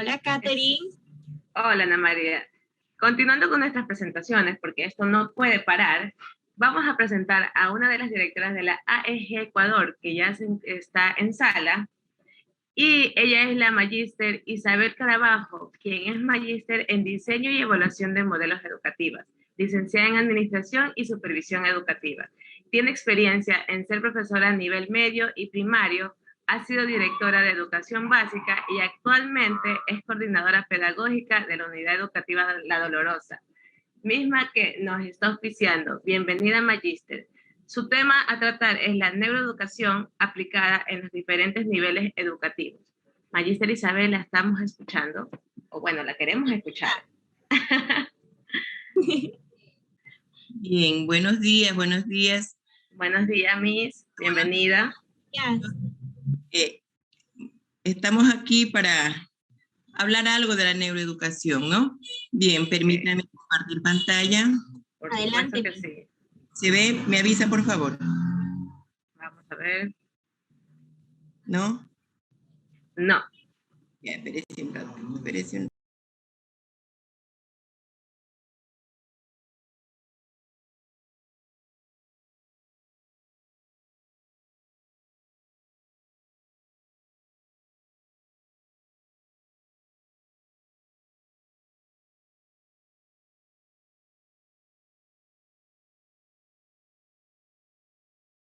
Hola, Katherine. Hola, Ana María. Continuando con nuestras presentaciones, porque esto no puede parar, vamos a presentar a una de las directoras de la AEG Ecuador, que ya está en sala, y ella es la magíster Isabel Carabajo, quien es magíster en diseño y evaluación de modelos educativos, licenciada en administración y supervisión educativa. Tiene experiencia en ser profesora a nivel medio y primario, ha sido directora de educación básica y actualmente es coordinadora pedagógica de la unidad educativa La Dolorosa, misma que nos está auspiciando. Bienvenida, magíster. Su tema a tratar es la neuroeducación aplicada en los diferentes niveles educativos. Magíster Isabel, la estamos escuchando, o bueno, la queremos escuchar. Bien, buenos días, buenos días. Buenos días, Miss. Bienvenida. Estamos aquí para hablar algo de la neuroeducación, ¿no? Bien, permítanme compartir pantalla. Por Adelante. supuesto que sí. ¿Se ve? Me avisa, por favor. Vamos a ver. ¿No? No. Ya, espérese un rato, espérese un rato.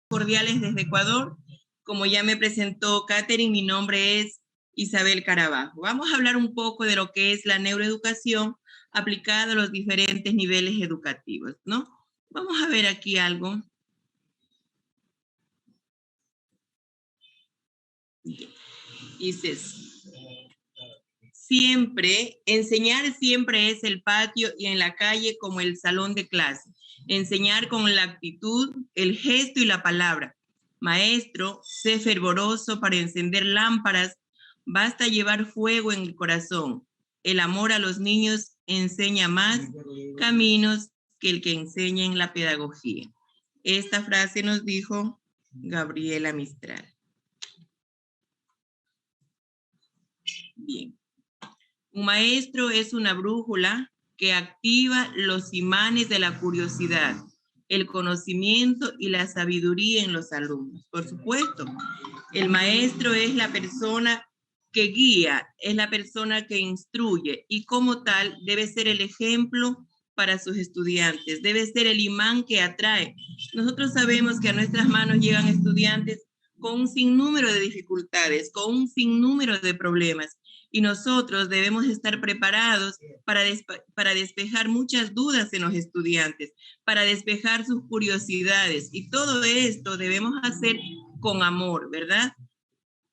Cordiales desde Ecuador. Como ya me presentó Katherine, mi nombre es Isabel Carabajo. Vamos a hablar un poco de lo que es la neuroeducación aplicada a los diferentes niveles educativos, ¿no? Vamos a ver aquí algo. Dices, enseñar siempre es el patio y en la calle como el salón de clase. Enseñar con la actitud, el gesto y la palabra. Maestro, sé fervoroso para encender lámparas. Basta llevar fuego en el corazón. El amor a los niños enseña más caminos que el que enseña en la pedagogía. Esta frase nos dijo Gabriela Mistral. Bien. Un maestro es una brújula que activa los imanes de la curiosidad, el conocimiento y la sabiduría en los alumnos. Por supuesto, el maestro es la persona que guía, es la persona que instruye y como tal debe ser el ejemplo para sus estudiantes, debe ser el imán que atrae. Nosotros sabemos que a nuestras manos llegan estudiantes con un sinnúmero de dificultades, con un sinnúmero de problemas. Y nosotros debemos estar preparados para despejar muchas dudas en los estudiantes, para despejar sus curiosidades. Y todo esto debemos hacer con amor, ¿verdad?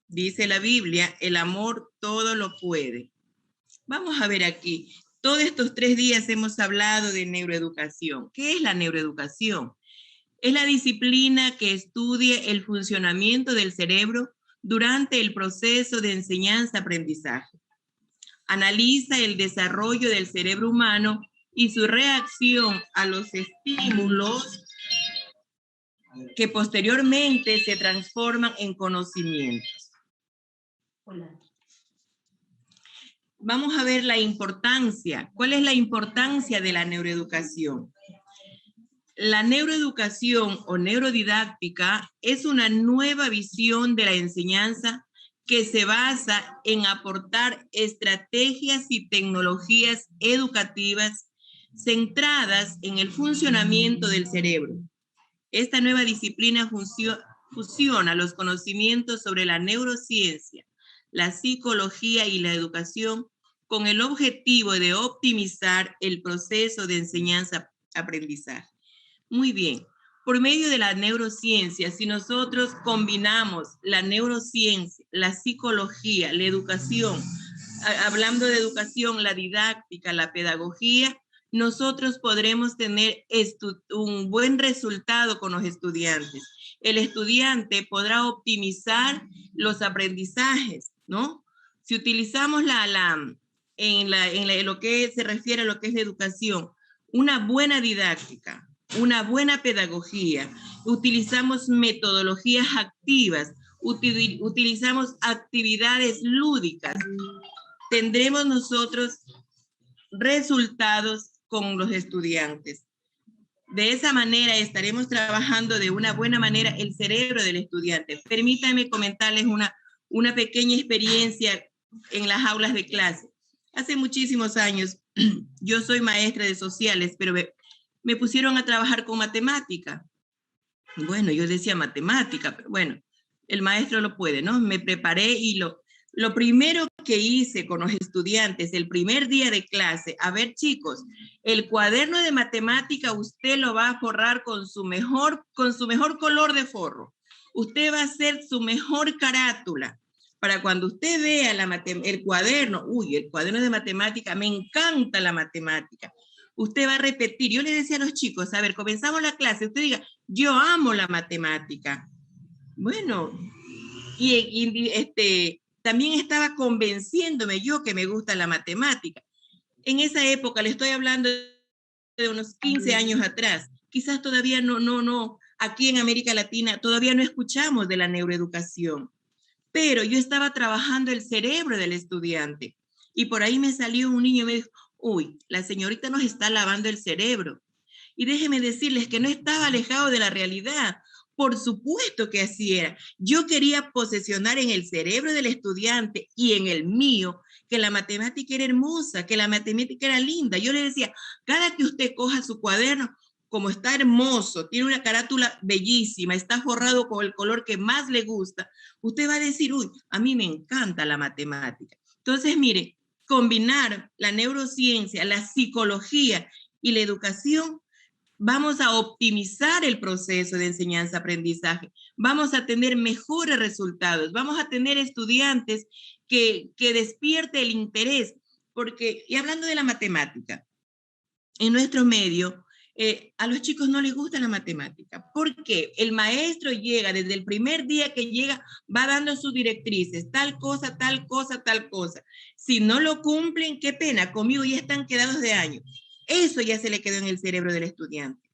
Dice la Biblia, el amor todo lo puede. Vamos a ver aquí. Todos estos 3 días hemos hablado de neuroeducación. ¿Qué es la neuroeducación? Es la disciplina que estudia el funcionamiento del cerebro durante el proceso de enseñanza-aprendizaje. Analiza el desarrollo del cerebro humano y su reacción a los estímulos que posteriormente se transforman en conocimientos. Vamos a ver la importancia. ¿Cuál es la importancia de la neuroeducación? La neuroeducación o neurodidáctica es una nueva visión de la enseñanza que se basa en aportar estrategias y tecnologías educativas centradas en el funcionamiento del cerebro. Esta nueva disciplina fusiona los conocimientos sobre la neurociencia, la psicología y la educación con el objetivo de optimizar el proceso de enseñanza-aprendizaje. Muy bien, por medio de la neurociencia, si nosotros combinamos la neurociencia, la psicología, la educación, hablando de educación, la didáctica, la pedagogía, nosotros podremos tener un buen resultado con los estudiantes. El estudiante podrá optimizar los aprendizajes, ¿no? Si utilizamos en lo que se refiere a lo que es la educación, una buena didáctica, una buena pedagogía, utilizamos metodologías activas, utilizamos actividades lúdicas, tendremos nosotros resultados con los estudiantes. De esa manera estaremos trabajando de una buena manera el cerebro del estudiante. Permítanme comentarles una pequeña experiencia en las aulas de clase. Hace muchísimos años, yo soy maestra de sociales, pero me pusieron a trabajar con matemática. Bueno, yo decía matemática, pero bueno, el maestro lo puede, ¿no? Me preparé y lo primero que hice con los estudiantes el primer día de clase, a ver chicos, el cuaderno de matemática usted lo va a forrar con su mejor color de forro. Usted va a hacer su mejor carátula. Para cuando usted vea el cuaderno, el cuaderno de matemática, me encanta la matemática. Usted va a repetir. Yo le decía a los chicos, a ver, comenzamos la clase, usted diga, yo amo la matemática. Bueno, también estaba convenciéndome yo que me gusta la matemática. En esa época, le estoy hablando de unos 15 años atrás, quizás todavía no, aquí en América Latina todavía no escuchamos de la neuroeducación, pero yo estaba trabajando el cerebro del estudiante y por ahí me salió un niño y me dijo, uy, la señorita nos está lavando el cerebro. Y déjenme decirles que no estaba alejado de la realidad. Por supuesto que así era. Yo quería posesionar en el cerebro del estudiante y en el mío que la matemática era hermosa, que la matemática era linda. Yo le decía, cada que usted coja su cuaderno, como está hermoso, tiene una carátula bellísima, está forrado con el color que más le gusta, usted va a decir, uy, a mí me encanta la matemática. Entonces, mire, combinar la neurociencia, la psicología y la educación, vamos a optimizar el proceso de enseñanza-aprendizaje, vamos a tener mejores resultados, vamos a tener estudiantes que despierte el interés, porque, y hablando de la matemática, en nuestro medio, a los chicos no les gusta la matemática, porque el maestro llega, desde el primer día que llega, va dando sus directrices, tal cosa, tal cosa, tal cosa. Si no lo cumplen, qué pena, conmigo ya están quedados de años. Eso ya se le quedó en el cerebro del estudiante.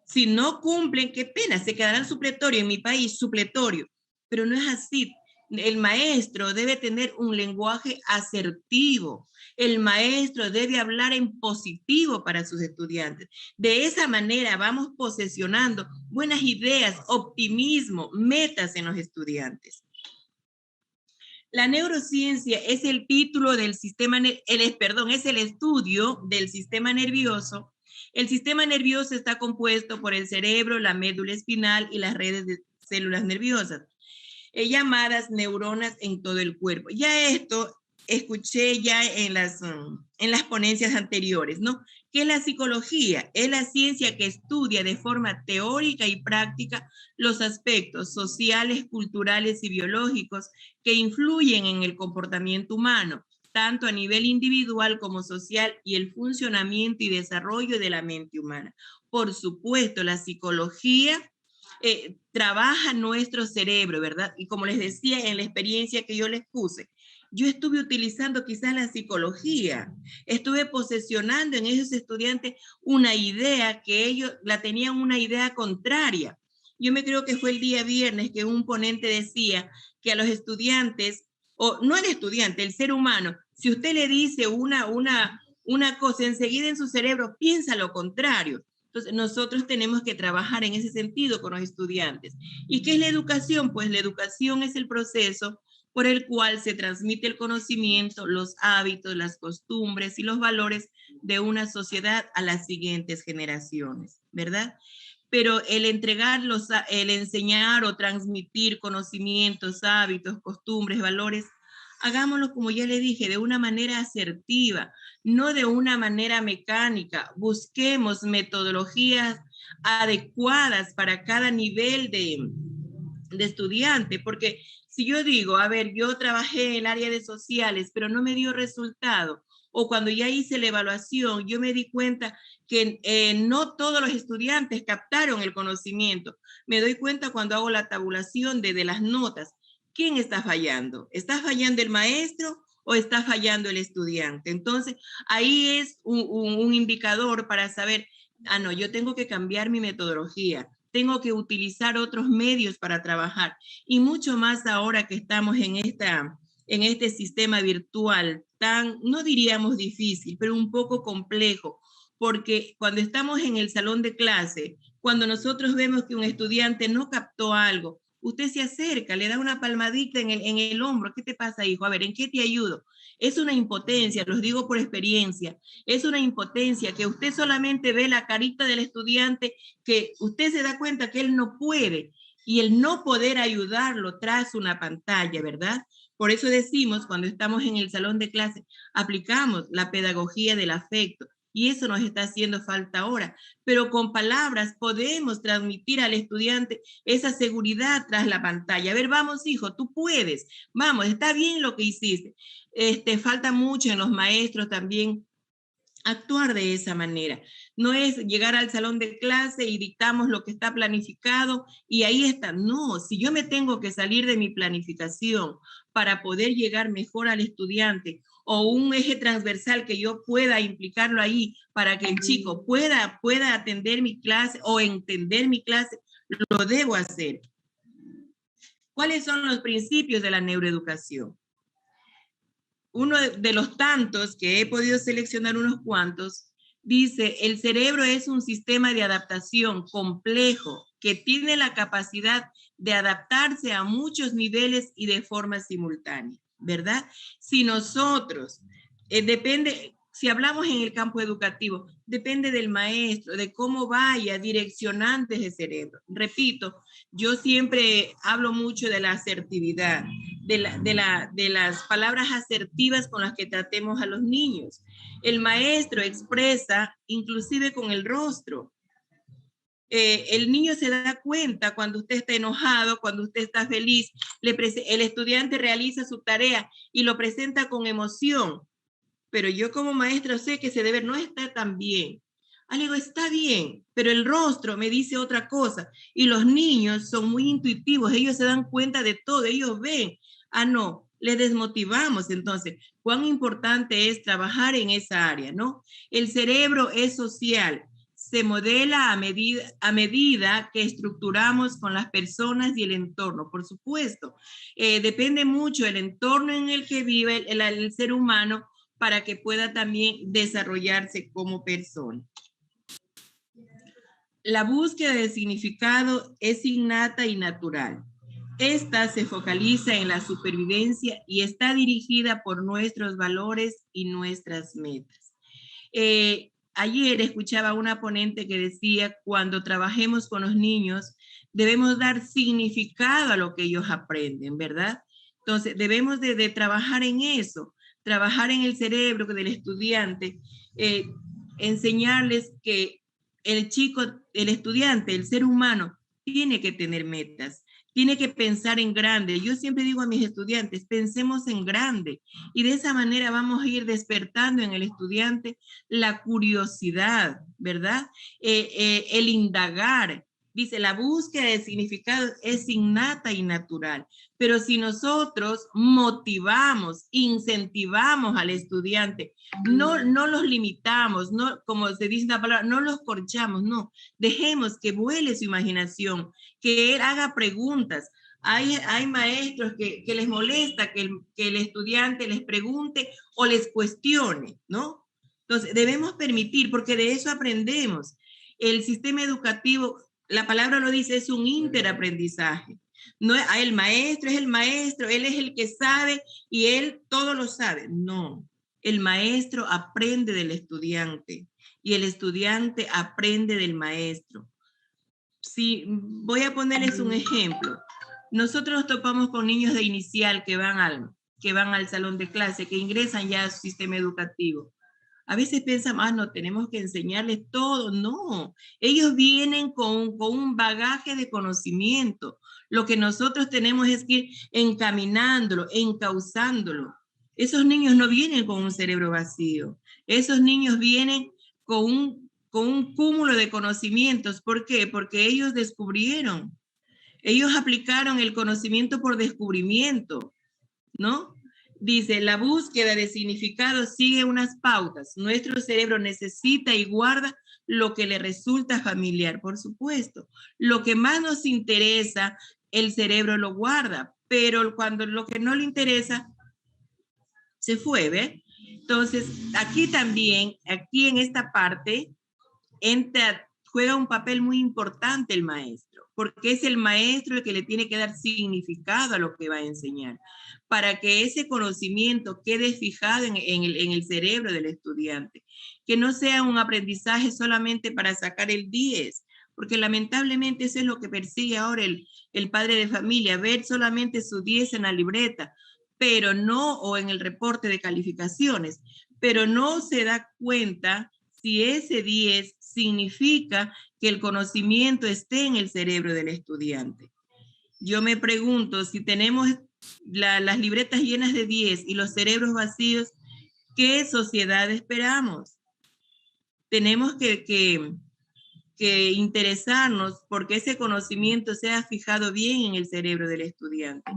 Si no cumplen, qué pena, se quedarán supletorio, en mi país, supletorio. Pero no es así. El maestro debe tener un lenguaje asertivo. El maestro debe hablar en positivo para sus estudiantes. De esa manera vamos posesionando buenas ideas, optimismo, metas en los estudiantes. La neurociencia es el título del sistema, es el estudio del sistema nervioso. El sistema nervioso está compuesto por el cerebro, la médula espinal y las redes de células nerviosas, llamadas neuronas en todo el cuerpo. Ya esto escuché ya en las ponencias anteriores, ¿no? ¿Qué es la psicología? Es la ciencia que estudia de forma teórica y práctica los aspectos sociales, culturales y biológicos que influyen en el comportamiento humano, tanto a nivel individual como social, y el funcionamiento y desarrollo de la mente humana. Por supuesto, la psicología trabaja nuestro cerebro, ¿verdad? Y como les decía en la experiencia que yo les puse, yo estuve utilizando quizás la psicología, estuve posesionando en esos estudiantes una idea que ellos la tenían una idea contraria. Yo me creo que fue el día viernes que un ponente decía que a los estudiantes, o no al estudiante, el ser humano, si usted le dice una cosa, enseguida en su cerebro piensa lo contrario. Entonces, nosotros tenemos que trabajar en ese sentido con los estudiantes. ¿Y qué es la educación? Pues la educación es el proceso por el cual se transmite el conocimiento, los hábitos, las costumbres y los valores de una sociedad a las siguientes generaciones, ¿verdad? Pero el enseñar o transmitir conocimientos, hábitos, costumbres, valores, hagámoslo, como ya le dije, de una manera asertiva, no de una manera mecánica. Busquemos metodologías adecuadas para cada nivel de estudiante, porque si yo digo, a ver, yo trabajé en el área de sociales, pero no me dio resultado, o cuando ya hice la evaluación, yo me di cuenta que no todos los estudiantes captaron el conocimiento. Me doy cuenta cuando hago la tabulación de las notas. ¿Quién está fallando? ¿Está fallando el maestro o está fallando el estudiante? Entonces, ahí es un indicador para saber, no, yo tengo que cambiar mi metodología, tengo que utilizar otros medios para trabajar. Y mucho más ahora que estamos en esta en este sistema virtual tan, no diríamos difícil, pero un poco complejo, porque cuando estamos en el salón de clase, cuando nosotros vemos que un estudiante no captó algo, usted se acerca, le da una palmadita en el hombro. ¿Qué te pasa, hijo? A ver, ¿en qué te ayudo? Es una impotencia, los digo por experiencia, es una impotencia que usted solamente ve la carita del estudiante, que usted se da cuenta que él no puede, y el no poder ayudarlo tras una pantalla, ¿verdad? Por eso decimos, cuando estamos en el salón de clase, aplicamos la pedagogía del afecto, y eso nos está haciendo falta ahora. Pero con palabras podemos transmitir al estudiante esa seguridad tras la pantalla. A ver, vamos, hijo, tú puedes. Vamos, está bien lo que hiciste. Falta mucho en los maestros también actuar de esa manera. No es llegar al salón de clase y dictamos lo que está planificado y ahí está. No, si yo me tengo que salir de mi planificación para poder llegar mejor al estudiante, o un eje transversal que yo pueda implicarlo ahí para que el chico pueda atender mi clase o entender mi clase, lo debo hacer. ¿Cuáles son los principios de la neuroeducación? Uno de los tantos que he podido seleccionar, unos cuantos, dice: el cerebro es un sistema de adaptación complejo que tiene la capacidad de adaptarse a muchos niveles y de forma simultánea, ¿verdad? Si nosotros, si hablamos en el campo educativo, depende del maestro, de cómo vaya direccionando ese cerebro. Repito, yo siempre hablo mucho de la asertividad, de las palabras asertivas con las que tratemos a los niños. El maestro expresa inclusive con el rostro. El niño se da cuenta cuando usted está enojado, cuando usted está feliz. El estudiante realiza su tarea y lo presenta con emoción. Pero yo como maestra sé que ese deber no está tan bien. Le digo, está bien, pero el rostro me dice otra cosa. Y los niños son muy intuitivos, ellos se dan cuenta de todo, ellos ven. No, les desmotivamos. Entonces, cuán importante es trabajar en esa área, ¿no? El cerebro es social, se modela a medida que estructuramos con las personas y el entorno, por supuesto. Depende mucho del entorno en el que vive el ser humano para que pueda también desarrollarse como persona. La búsqueda de significado es innata y natural. Esta se focaliza en la supervivencia y está dirigida por nuestros valores y nuestras metas. Ayer escuchaba a una ponente que decía: cuando trabajemos con los niños, debemos dar significado a lo que ellos aprenden, ¿verdad? Entonces, debemos de trabajar en eso, trabajar en el cerebro del estudiante, enseñarles que el estudiante, el ser humano, tiene que tener metas, tiene que pensar en grande. Yo siempre digo a mis estudiantes, pensemos en grande, y de esa manera vamos a ir despertando en el estudiante la curiosidad, ¿verdad? El indagar. Dice, la búsqueda de significado es innata y natural, pero si nosotros motivamos, incentivamos al estudiante, no los limitamos, no, como se dice la palabra, no los corchamos, no, dejemos que vuele su imaginación, que él haga preguntas. Hay maestros que les molesta que el estudiante les pregunte o les cuestione, ¿no? Entonces, debemos permitir, porque de eso aprendemos. El sistema educativo, la palabra lo dice, es un interaprendizaje. No, el maestro es el maestro, él es el que sabe y él todo lo sabe. No, el maestro aprende del estudiante y el estudiante aprende del maestro. Si voy a ponerles un ejemplo. Nosotros nos topamos con niños de inicial que van al salón de clase, que ingresan ya a su sistema educativo. A veces pensamos, no, tenemos que enseñarles todo. No, ellos vienen con un bagaje de conocimiento. Lo que nosotros tenemos es que ir encaminándolo, encauzándolo. Esos niños no vienen con un cerebro vacío. Esos niños vienen con un cúmulo de conocimientos. ¿Por qué? Porque ellos descubrieron. Ellos aplicaron el conocimiento por descubrimiento, ¿no? Dice, la búsqueda de significado sigue unas pautas. Nuestro cerebro necesita y guarda lo que le resulta familiar, por supuesto. Lo que más nos interesa, el cerebro lo guarda, pero cuando lo que no le interesa, Se fue, ¿ve? Entonces, aquí también, aquí en esta parte, juega un papel muy importante el maestro, porque es el maestro el que le tiene que dar significado a lo que va a enseñar, para que ese conocimiento quede fijado en el cerebro del estudiante, que no sea un aprendizaje solamente para sacar el 10, porque lamentablemente eso es lo que persigue ahora el padre de familia, ver solamente su 10 en la libreta, pero no, o en el reporte de calificaciones, pero no se da cuenta si ese 10 significa que el conocimiento esté en el cerebro del estudiante. Yo me pregunto, si tenemos las libretas llenas de 10 y los cerebros vacíos, ¿qué sociedad esperamos? Tenemos que interesarnos porque ese conocimiento sea fijado bien en el cerebro del estudiante,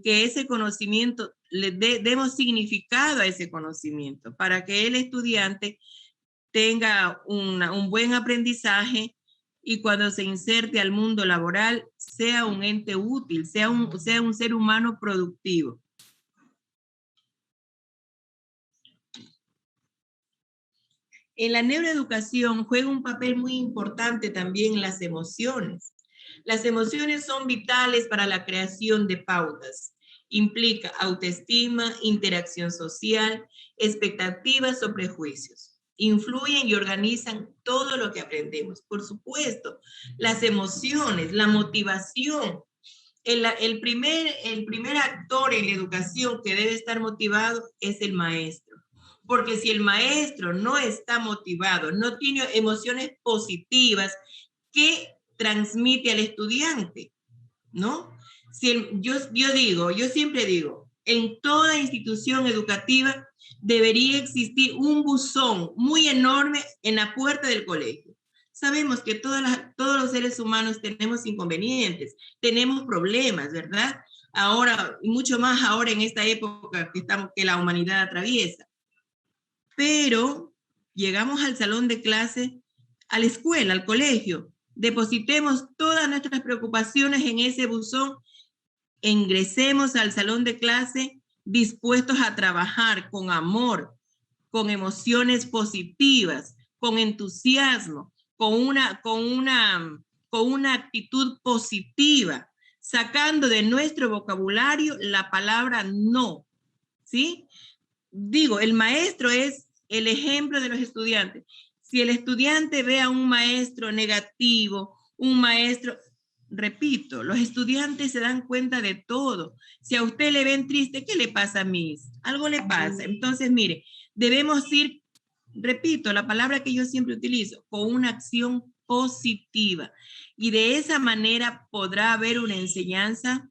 que ese conocimiento le demos significado a ese conocimiento para que el estudiante tenga un buen aprendizaje y cuando se inserte al mundo laboral sea un ente útil, sea un ser humano productivo. En la neuroeducación juega un papel muy importante también las emociones. Las emociones son vitales para la creación de pautas. Implica autoestima, interacción social, expectativas o prejuicios. Influyen y organizan todo lo que aprendemos. Por supuesto, las emociones, la motivación. El primer actor en la educación que debe estar motivado es el maestro. Porque si el maestro no está motivado, no tiene emociones positivas, ¿qué transmite al estudiante? ¿No? Yo siempre digo, en toda institución educativa debería existir un buzón muy enorme en la puerta del colegio. Sabemos que todos los seres humanos tenemos inconvenientes, tenemos problemas, ¿verdad? Ahora, y mucho más ahora en esta época que la humanidad atraviesa. Pero llegamos al salón de clase, a la escuela, al colegio, depositemos todas nuestras preocupaciones en ese buzón, ingresemos al salón de clase dispuestos a trabajar con amor, con emociones positivas, con entusiasmo, con una actitud positiva, sacando de nuestro vocabulario la palabra no, ¿sí? Digo, el maestro es el ejemplo de los estudiantes. Si el estudiante ve a un maestro negativo, un maestro, repito, los estudiantes se dan cuenta de todo. Si a usted le ven triste, ¿qué le pasa a mí? Algo le pasa. Entonces, mire, debemos ir, repito, la palabra que yo siempre utilizo, con una acción positiva. Y de esa manera podrá haber una enseñanza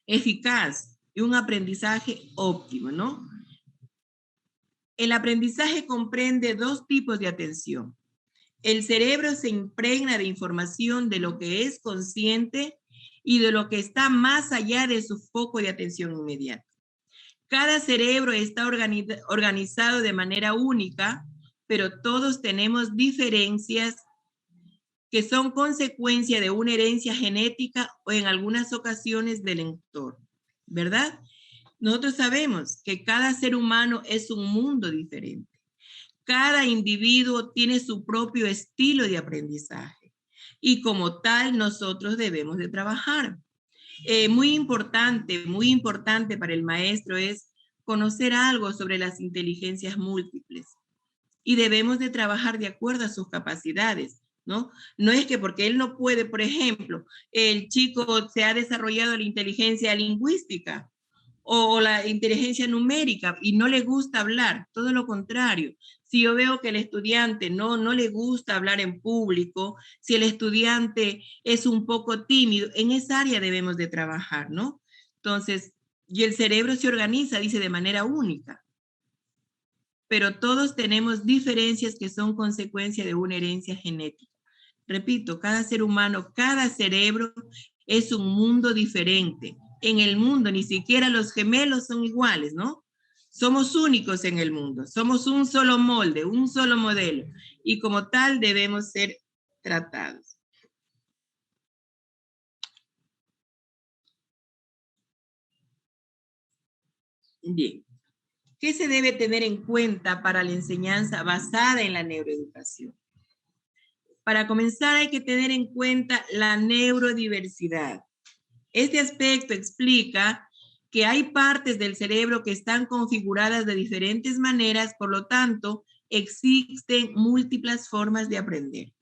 eficaz y un aprendizaje óptimo, ¿no? El aprendizaje comprende dos tipos de atención. El cerebro se impregna de información de lo que es consciente y de lo que está más allá de su foco de atención inmediata. Cada cerebro está organizado de manera única, pero todos tenemos diferencias que son consecuencia de una herencia genética o en algunas ocasiones del entorno, ¿verdad? Nosotros sabemos que cada ser humano es un mundo diferente. Cada individuo tiene su propio estilo de aprendizaje y como tal nosotros debemos de trabajar. Muy importante para el maestro es conocer algo sobre las inteligencias múltiples y debemos de trabajar de acuerdo a sus capacidades, ¿no? No es que porque él no puede, por ejemplo, el chico se ha desarrollado la inteligencia lingüística o la inteligencia numérica y no le gusta hablar, todo lo contrario. Si yo veo que el estudiante no le gusta hablar en público, si el estudiante es un poco tímido, en esa área debemos de trabajar, ¿no? Entonces, y el cerebro se organiza, dice, de manera única. Pero todos tenemos diferencias que son consecuencia de una herencia genética. Repito, cada ser humano, cada cerebro es un mundo diferente. En el mundo ni siquiera los gemelos son iguales, ¿no? Somos únicos en el mundo, somos un solo molde, un solo modelo, y como tal debemos ser tratados. Bien. ¿Qué se debe tener en cuenta para la enseñanza basada en la neuroeducación? Para comenzar, hay que tener en cuenta la neurodiversidad. Este aspecto explica que hay partes del cerebro que están configuradas de diferentes maneras, por lo tanto, existen múltiples formas de aprender.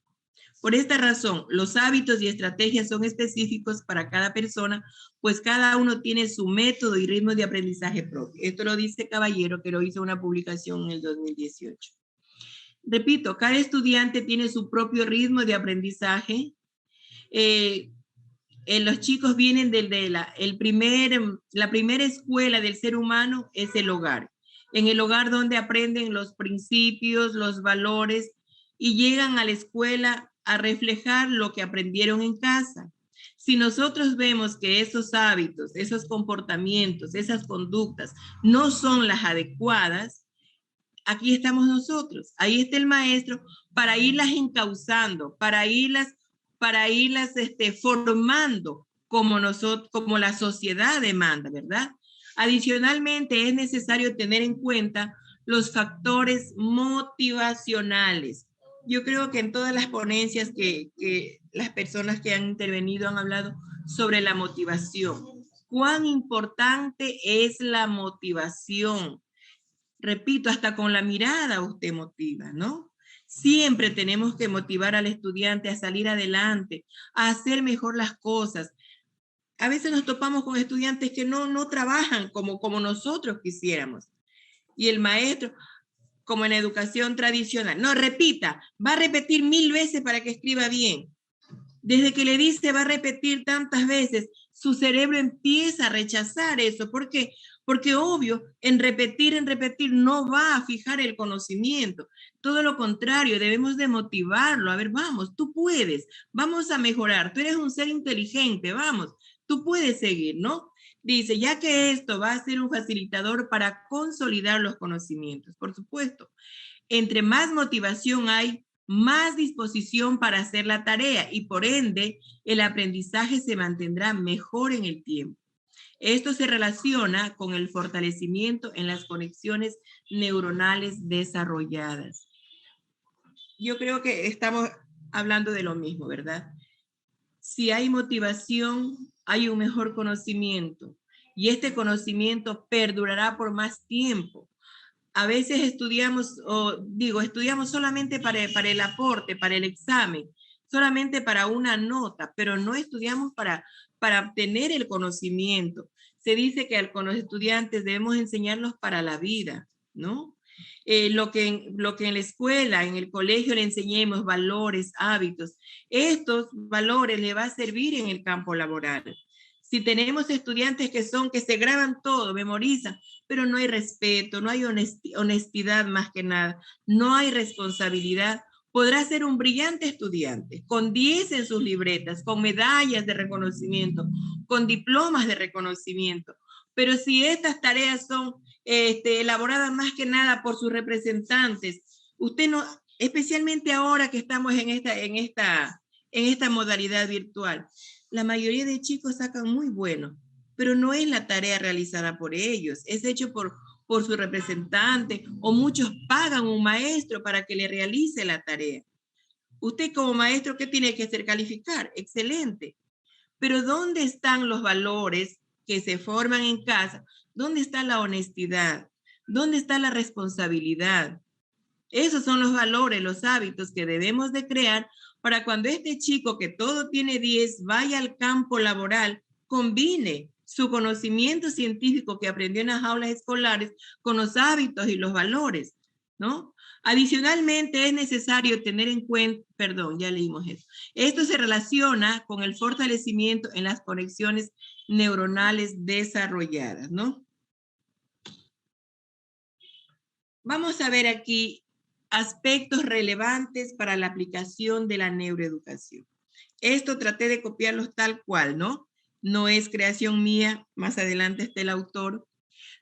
Por esta razón, los hábitos y estrategias son específicos para cada persona, pues cada uno tiene su método y ritmo de aprendizaje propio. Esto lo dice Caballero, que lo hizo una publicación en el 2018. Repito, cada estudiante tiene su propio ritmo de aprendizaje. Los chicos vienen la primera escuela del ser humano es el hogar. En el hogar donde aprenden los principios, los valores y llegan a la escuela a reflejar lo que aprendieron en casa. Si nosotros vemos que esos hábitos, esos comportamientos, esas conductas no son las adecuadas, aquí estamos nosotros, ahí está el maestro para irlas encauzando, para irlas formando como la sociedad demanda, ¿verdad? Adicionalmente, es necesario tener en cuenta los factores motivacionales. Yo creo que en todas las ponencias que las personas que han intervenido han hablado sobre la motivación. ¿Cuán importante es la motivación? Repito, hasta con la mirada usted motiva, ¿no? Siempre tenemos que motivar al estudiante a salir adelante, a hacer mejor las cosas. A veces nos topamos con estudiantes que no trabajan como nosotros quisiéramos. Y el maestro, como en la educación tradicional, no, repita, va a repetir 1000 veces para que escriba bien. Desde que le dice va a repetir tantas veces, su cerebro empieza a rechazar eso. ¿Por qué? Porque obvio, en repetir no va a fijar el conocimiento. Todo lo contrario, debemos de motivarlo. A ver, vamos, tú puedes, vamos a mejorar. Tú eres un ser inteligente, vamos, tú puedes seguir, ¿no? Dice, ya que esto va a ser un facilitador para consolidar los conocimientos, por supuesto. Entre más motivación hay, más disposición para hacer la tarea y por ende el aprendizaje se mantendrá mejor en el tiempo. Esto se relaciona con el fortalecimiento en las conexiones neuronales desarrolladas. Yo creo que estamos hablando de lo mismo, ¿verdad? Si hay motivación, hay un mejor conocimiento y este conocimiento perdurará por más tiempo. A veces estudiamos solamente para el aporte, para el examen, solamente para una nota, pero no estudiamos para obtener el conocimiento. Se dice que con los estudiantes debemos enseñarlos para la vida, ¿no? Lo que en la escuela, en el colegio le enseñemos, valores, hábitos, estos valores le va a servir en el campo laboral. Si tenemos estudiantes que se graban todo, memorizan, pero no hay respeto, no hay honestidad más que nada, no hay responsabilidad, podrá ser un brillante estudiante, con 10 en sus libretas, con medallas de reconocimiento, con diplomas de reconocimiento, pero si estas tareas son elaboradas más que nada por sus representantes, usted no, especialmente ahora que estamos en esta modalidad virtual, la mayoría de chicos sacan muy bueno, pero no es la tarea realizada por ellos, es hecho por su representante o muchos pagan un maestro para que le realice la tarea. Usted como maestro, ¿qué tiene que hacer? Calificar, excelente. Pero ¿dónde están los valores que se forman en casa? ¿Dónde está la honestidad? ¿Dónde está la responsabilidad? Esos son los valores, los hábitos que debemos de crear para cuando este chico que todo tiene 10 vaya al campo laboral, combine su conocimiento científico que aprendió en las aulas escolares con los hábitos y los valores, ¿no? Adicionalmente, es necesario tener en cuenta, ya leímos esto. Esto se relaciona con el fortalecimiento en las conexiones neuronales desarrolladas, ¿no? Vamos a ver aquí aspectos relevantes para la aplicación de la neuroeducación. Esto traté de copiarlos tal cual, ¿no? No es creación mía, más adelante está el autor.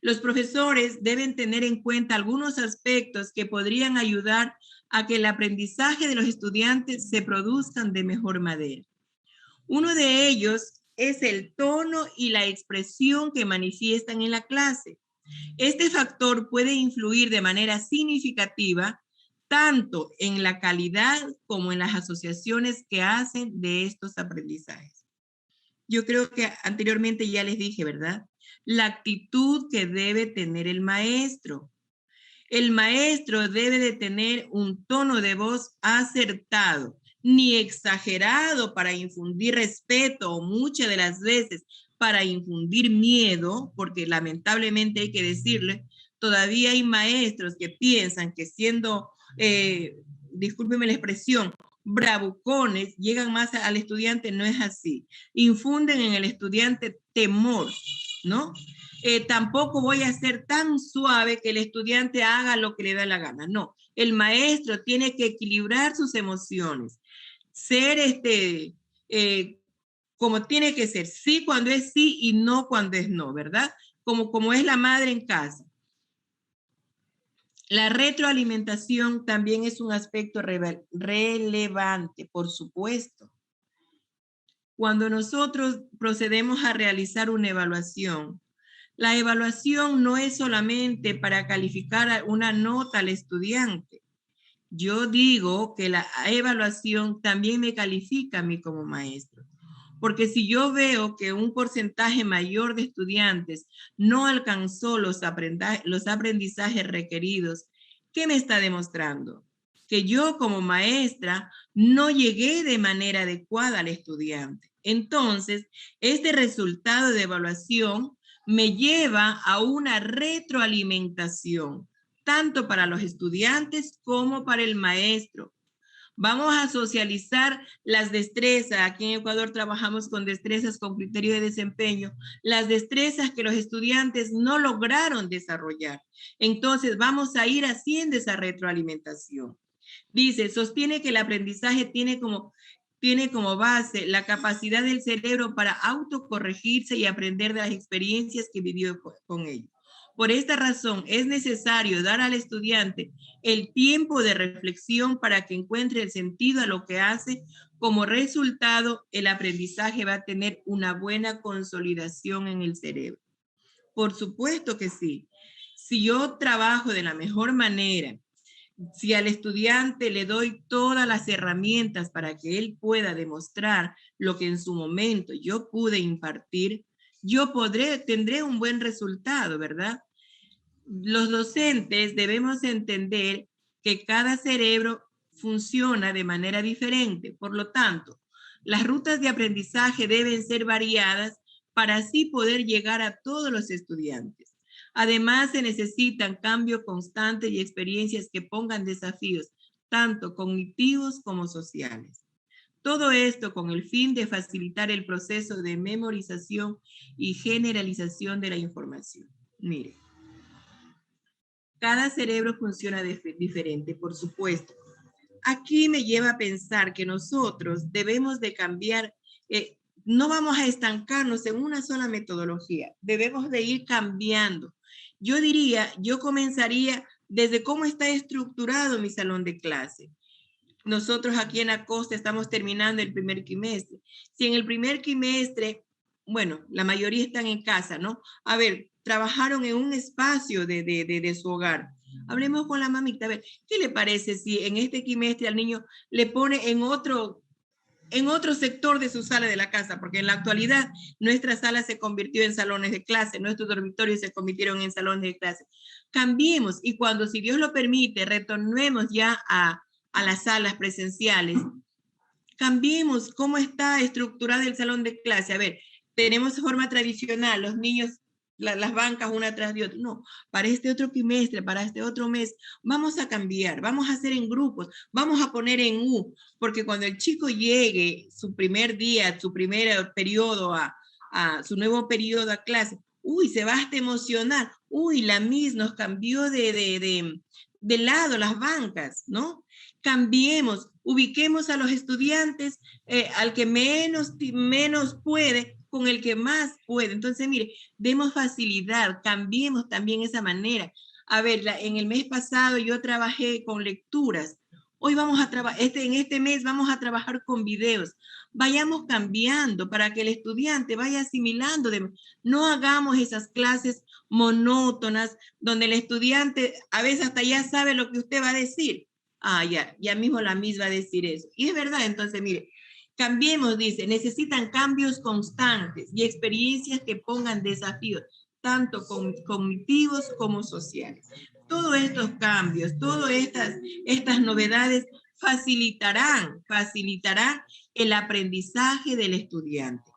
Los profesores deben tener en cuenta algunos aspectos que podrían ayudar a que el aprendizaje de los estudiantes se produzcan de mejor manera. Uno de ellos es el tono y la expresión que manifiestan en la clase. Este factor puede influir de manera significativa tanto en la calidad como en las asociaciones que hacen de estos aprendizajes. Yo creo que anteriormente ya les dije, ¿verdad? La actitud que debe tener el maestro. El maestro debe de tener un tono de voz acertado, ni exagerado para infundir respeto o muchas de las veces para infundir miedo, porque lamentablemente hay que decirle, todavía hay maestros que piensan que siendo, discúlpeme la expresión, bravucones, llegan más al estudiante. No es así. Infunden en el estudiante temor, ¿no? Tampoco voy a ser tan suave que el estudiante haga lo que le da la gana. No, el maestro tiene que equilibrar sus emociones, ser como tiene que ser, sí cuando es sí y no cuando es no, ¿verdad? Como es la madre en casa. La retroalimentación también es un aspecto relevante, por supuesto. Cuando nosotros procedemos a realizar una evaluación, la evaluación no es solamente para calificar una nota al estudiante. Yo digo que la evaluación también me califica a mí como maestro. Porque si yo veo que un porcentaje mayor de estudiantes no alcanzó los aprendizajes requeridos, ¿qué me está demostrando? Que yo como maestra no llegué de manera adecuada al estudiante. Entonces, este resultado de evaluación me lleva a una retroalimentación, tanto para los estudiantes como para el maestro. Vamos a socializar las destrezas. Aquí en Ecuador trabajamos con destrezas con criterio de desempeño, las destrezas que los estudiantes no lograron desarrollar. Entonces vamos a ir haciendo esa retroalimentación. Dice, sostiene que el aprendizaje tiene como base la capacidad del cerebro para autocorregirse y aprender de las experiencias que vivió con ellos. Por esta razón, es necesario dar al estudiante el tiempo de reflexión para que encuentre el sentido a lo que hace. Como resultado, el aprendizaje va a tener una buena consolidación en el cerebro. Por supuesto que sí. Si yo trabajo de la mejor manera, si al estudiante le doy todas las herramientas para que él pueda demostrar lo que en su momento yo pude impartir, yo tendré un buen resultado, ¿verdad? Los docentes debemos entender que cada cerebro funciona de manera diferente. Por lo tanto, las rutas de aprendizaje deben ser variadas para así poder llegar a todos los estudiantes. Además, se necesitan cambios constantes y experiencias que pongan desafíos, tanto cognitivos como sociales. Todo esto con el fin de facilitar el proceso de memorización y generalización de la información. Mire. Cada cerebro funciona diferente, por supuesto. Aquí me lleva a pensar que nosotros debemos de cambiar, no vamos a estancarnos en una sola metodología, debemos de ir cambiando. Yo diría, yo comenzaría desde cómo está estructurado mi salón de clase. Nosotros aquí en la costa estamos terminando el primer trimestre. Si en el primer trimestre, bueno, la mayoría están en casa, ¿no? A ver, trabajaron en un espacio de su hogar. Hablemos con la mamita, a ver, ¿qué le parece si en este trimestre al niño le pone en otro sector de su sala de la casa? Porque en la actualidad nuestra sala se convirtió en salones de clase, nuestros dormitorios se convirtieron en salones de clase. Cambiemos y cuando, si Dios lo permite, retornemos ya a las salas presenciales, cambiemos cómo está estructurado el salón de clase. A ver, tenemos forma tradicional, los niños, las bancas una tras de otra. No, para este otro trimestre, para este otro mes, vamos a cambiar, vamos a hacer en grupos, vamos a poner en U, porque cuando el chico llegue su primer día, su primer periodo a su nuevo periodo a clase, uy, se va hasta emocionar, uy, la Miss nos cambió de lado las bancas, ¿no? Cambiemos, ubiquemos a los estudiantes, al que menos puede, con el que más puede. Entonces, mire, demos facilidad, cambiemos también esa manera. A ver, en el mes pasado yo trabajé con lecturas. Hoy vamos a trabajar, en este mes vamos a trabajar con videos. Vayamos cambiando para que el estudiante vaya asimilando. No hagamos esas clases monótonas donde el estudiante a veces hasta ya sabe lo que usted va a decir. Ah, ya mismo la misma va a decir eso. Y es verdad, entonces, mire, cambiemos, dice, necesitan cambios constantes y experiencias que pongan desafíos, tanto cognitivos como sociales. Todos estos cambios, todas estas novedades facilitarán el aprendizaje del estudiante.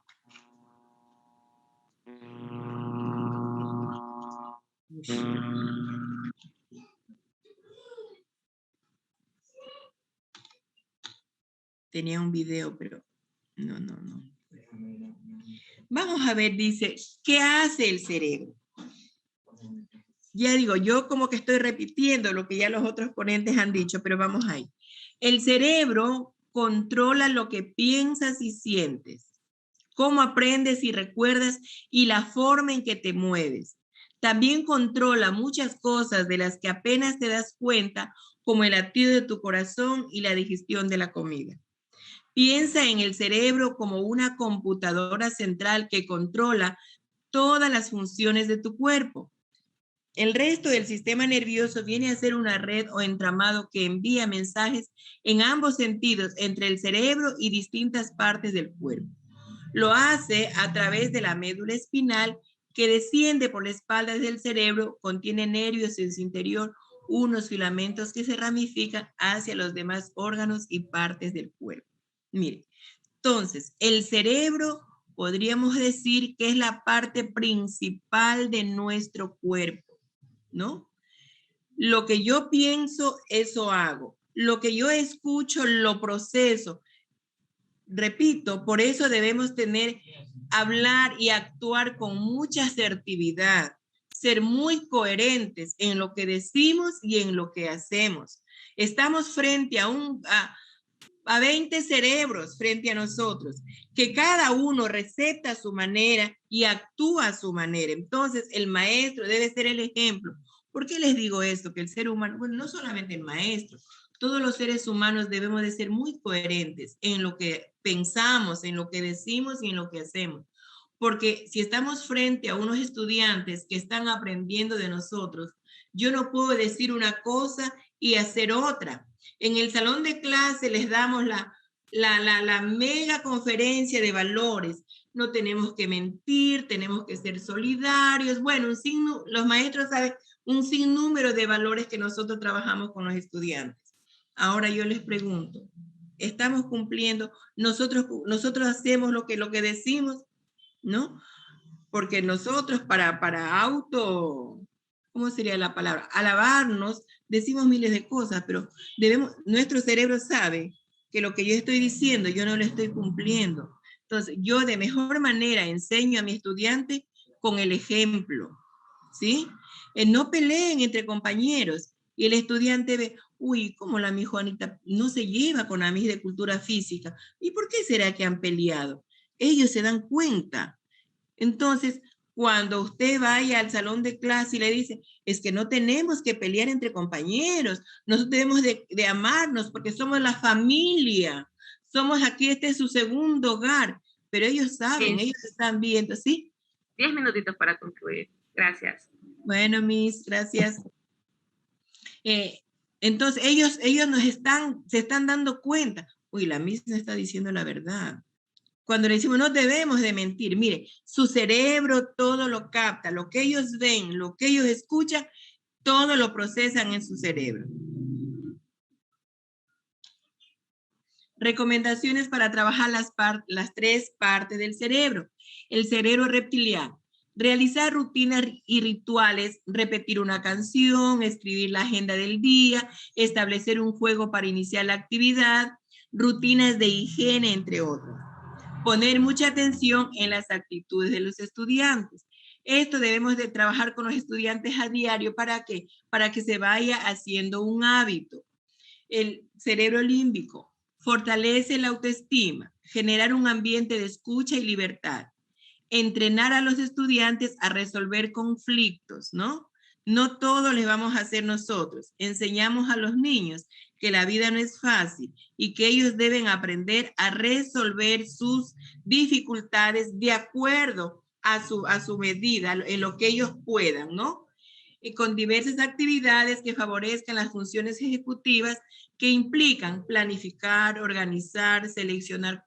Tenía un video, pero no. Vamos a ver, dice, ¿qué hace el cerebro? Ya digo, yo como que estoy repitiendo lo que ya los otros ponentes han dicho, pero vamos ahí. El cerebro controla lo que piensas y sientes, cómo aprendes y recuerdas y la forma en que te mueves. También controla muchas cosas de las que apenas te das cuenta, como el latido de tu corazón y la digestión de la comida. Piensa en el cerebro como una computadora central que controla todas las funciones de tu cuerpo. El resto del sistema nervioso viene a ser una red o entramado que envía mensajes en ambos sentidos entre el cerebro y distintas partes del cuerpo. Lo hace a través de la médula espinal que desciende por la espalda del cerebro, contiene nervios en su interior, unos filamentos que se ramifican hacia los demás órganos y partes del cuerpo. Mire, entonces, el cerebro podríamos decir que es la parte principal de nuestro cuerpo, ¿no? Lo que yo pienso, eso hago. Lo que yo escucho, lo proceso. Repito, por eso debemos hablar y actuar con mucha asertividad, ser muy coherentes en lo que decimos y en lo que hacemos. Estamos frente a 20 cerebros frente a nosotros, que cada uno receta a su manera y actúa a su manera. Entonces, el maestro debe ser el ejemplo. ¿Por qué les digo esto? Que el ser humano, bueno, no solamente el maestro, todos los seres humanos debemos de ser muy coherentes en lo que pensamos, en lo que decimos y en lo que hacemos. Porque si estamos frente a unos estudiantes que están aprendiendo de nosotros, yo no puedo decir una cosa y hacer otra. En el salón de clase les damos la mega conferencia de valores. No tenemos que mentir, tenemos que ser solidarios. Bueno, los maestros saben un sinnúmero de valores que nosotros trabajamos con los estudiantes. Ahora yo les pregunto, ¿estamos cumpliendo? Nosotros hacemos lo que decimos, ¿no? Porque nosotros para ¿cómo sería la palabra? Alabarnos, decimos miles de cosas, pero nuestro cerebro sabe que lo que yo estoy diciendo, yo no lo estoy cumpliendo. Entonces, yo de mejor manera enseño a mi estudiante con el ejemplo, ¿sí? No peleen entre compañeros. Y el estudiante ve, uy, ¿cómo la mi Juanita no se lleva con la mis de cultura física? ¿Y por qué será que han peleado? Ellos se dan cuenta. Entonces, cuando usted vaya al salón de clase y le dice, es que no tenemos que pelear entre compañeros, nosotros debemos de amarnos porque somos la familia, somos aquí, este es su segundo hogar, pero ellos saben, sí. Ellos están viendo, ¿sí? 10 minutitos para concluir. Gracias. Bueno, Miss, gracias. Entonces, ellos se están dando cuenta, uy, la Miss no está diciendo la verdad. Cuando le decimos no debemos de mentir, mire, su cerebro todo lo capta, lo que ellos ven, lo que ellos escuchan, todo lo procesan en su cerebro. Recomendaciones para trabajar las 3 partes del cerebro. El cerebro reptiliano. Realizar rutinas y rituales, repetir una canción, escribir la agenda del día, establecer un juego para iniciar la actividad, rutinas de higiene, entre otros. Poner mucha atención en las actitudes de los estudiantes. Esto debemos de trabajar con los estudiantes a diario. ¿Para qué? Para que se vaya haciendo un hábito. El cerebro límbico fortalece la autoestima, generar un ambiente de escucha y libertad, entrenar a los estudiantes a resolver conflictos, ¿no? No todo les vamos a hacer nosotros. Enseñamos a los niños que la vida no es fácil y que ellos deben aprender a resolver sus dificultades de acuerdo a su medida, en lo que ellos puedan, ¿no? Y con diversas actividades que favorezcan las funciones ejecutivas que implican planificar, organizar, seleccionar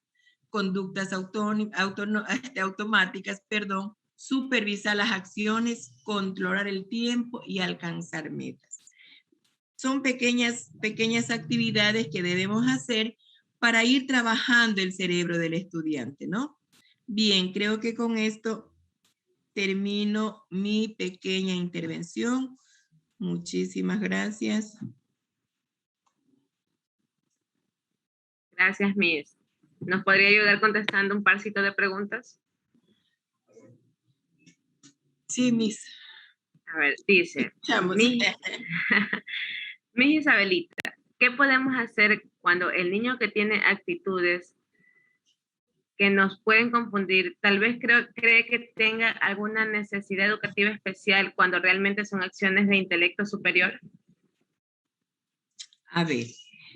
conductas automáticas, supervisar las acciones, controlar el tiempo y alcanzar metas. Son pequeñas actividades que debemos hacer para ir trabajando el cerebro del estudiante, ¿no? Bien, creo que con esto termino mi pequeña intervención. Muchísimas gracias. Gracias, Miss. ¿Nos podría ayudar contestando un parcito de preguntas? Sí, Miss. A ver, dice, Miss Isabelita, ¿qué podemos hacer cuando el niño que tiene actitudes que nos pueden confundir, tal vez cree que tenga alguna necesidad educativa especial cuando realmente son acciones de intelecto superior? A ver,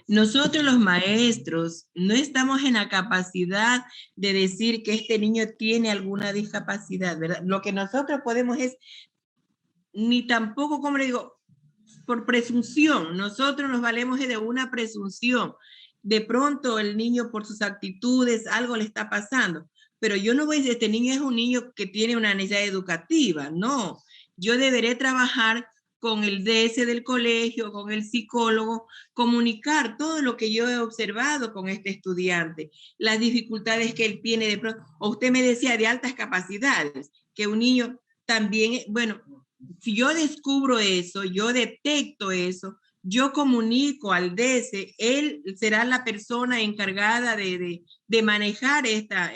nosotros los maestros no estamos en la capacidad de decir que este niño tiene alguna discapacidad, ¿verdad? Lo que nosotros podemos es, ni tampoco, como le digo, por presunción, nosotros nos valemos de una presunción. De pronto el niño por sus actitudes, algo le está pasando, pero yo no voy a decir, este niño es un niño que tiene una necesidad educativa, no. Yo deberé trabajar con el DS del colegio, con el psicólogo, comunicar todo lo que yo he observado con este estudiante, las dificultades que él tiene de pronto, o usted me decía de altas capacidades, que un niño también, bueno, si yo descubro eso, yo detecto eso, yo comunico al DS, él será la persona encargada de manejar esta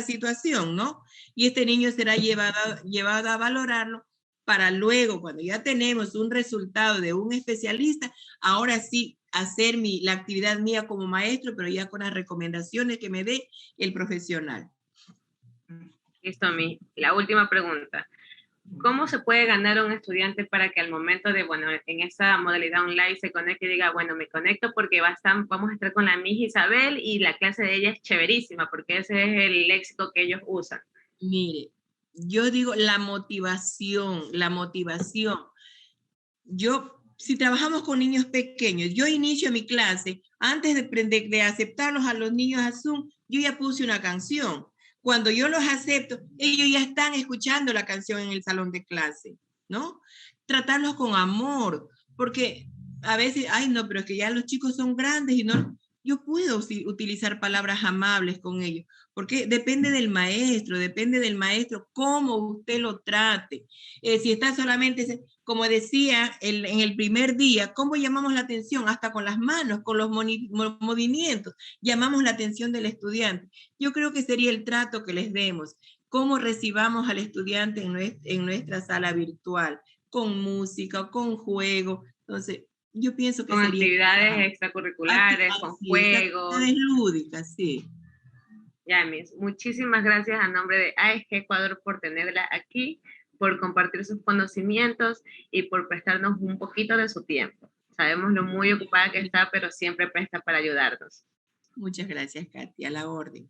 situación, ¿no? Y este niño será llevado a valorarlo para luego, cuando ya tenemos un resultado de un especialista, ahora sí hacer la actividad mía como maestro, pero ya con las recomendaciones que me dé el profesional. Listo, la última pregunta. ¿Cómo se puede ganar un estudiante para que al momento de, bueno, en esa modalidad online se conecte y diga, bueno, me conecto porque vamos a estar con la Miss Isabel y la clase de ella es chéverísima, porque ese es el léxico que ellos usan? Mire, yo digo la motivación. Si trabajamos con niños pequeños, yo inicio mi clase, antes de aceptarlos a los niños a Zoom, yo ya puse una canción. Cuando yo los acepto, ellos ya están escuchando la canción en el salón de clase, ¿no? Tratarlos con amor, porque a veces, ay no, pero es que ya los chicos son grandes y no, yo puedo utilizar palabras amables con ellos, porque depende del maestro cómo usted lo trate. Si está solamente, como decía en el primer día, cómo llamamos la atención, hasta con las manos, con los movimientos, llamamos la atención del estudiante. Yo creo que sería el trato que les demos, cómo recibamos al estudiante en nuestra sala virtual, con música, con juego. Entonces, yo pienso que con sería actividades extracurriculares, con juegos. Actividades lúdicas, sí. Ya, Miss, muchísimas gracias a nombre de AEG Ecuador por tenerla aquí, por compartir sus conocimientos y por prestarnos un poquito de su tiempo. Sabemos lo muy ocupada que está, pero siempre presta para ayudarnos. Muchas gracias, Katy, a la orden.